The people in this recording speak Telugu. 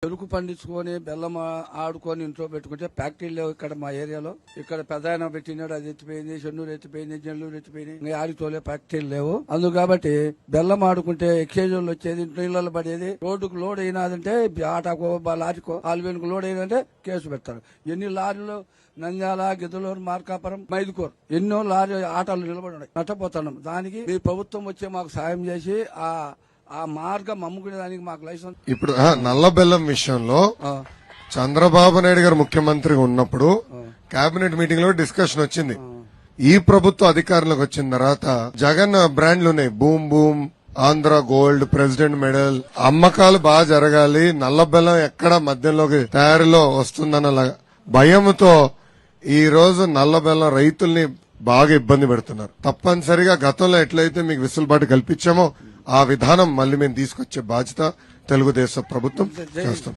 చెరుకు పండించుకొని బెల్లం ఆడుకొని ఇంట్లో పెట్టుకుంటే ఫ్యాక్టరీలు లేవు ఇక్కడ మా ఏరియాలో. ఇక్కడ పెద్ద పెట్టినాడు, అది ఎత్తిపోయింది, చెన్నూరు ఎత్తిపోయింది, జల్లూరు ఎత్తిపోయింది, ఇంకా ఆడితోలే ఫ్యాక్టరీలు లేవు. అందు కాబట్టి బెల్లం ఆడుకుంటే ఎక్స్చేంజ్ వచ్చేది, నీళ్ళలో పడేది. రోడ్డుకు లోడ్ అయినాదంటే ఆటోకో లారీకో 4000 లోడ్ అయినంటే కేసు పెడతారు. ఎన్ని లారీలు నంద్యాల, గిద్దలూరు, మార్కాపురం, మైదుకూరు ఎన్నో లారీ ఆటోలు నిలబడి ఉన్నాయి. నష్టపోతున్నాం. దానికి మీ ప్రభుత్వం వచ్చి మాకు సాయం చేసి ఆ మార్గం అమ్ముకునే దానికి మాకు లైసెన్స్. ఇప్పుడు నల్ల బెల్లం విషయంలో చంద్రబాబు నాయుడు గారు ముఖ్యమంత్రిగా ఉన్నప్పుడు కేబినెట్ మీటింగ్ లో డిస్కషన్ వచ్చింది. ఈ ప్రభుత్వం అధికారంలోకి వచ్చిన తర్వాత జగన్ బ్రాండ్లు ఉన్నాయి, boom boom, Andhra gold, president medal, అమ్మకాలు బాగా జరగాలి, నల్ల బెల్లం ఎక్కడ మధ్యలోకి తయారీలో వస్తుందన్న భయంతో ఈ రోజు నల్ల బెల్లం రైతుల్ని బాగా ఇబ్బంది పెడుతున్నారు. తప్పనిసరిగా గతంలో ఎట్లయితే మీకు వెసులుబాటు కల్పించామో ఆ విధానం మళ్ళీ మేము తీసుకొచ్చే బాధ్యత తెలుగుదేశం ప్రభుత్వం చేస్తాం.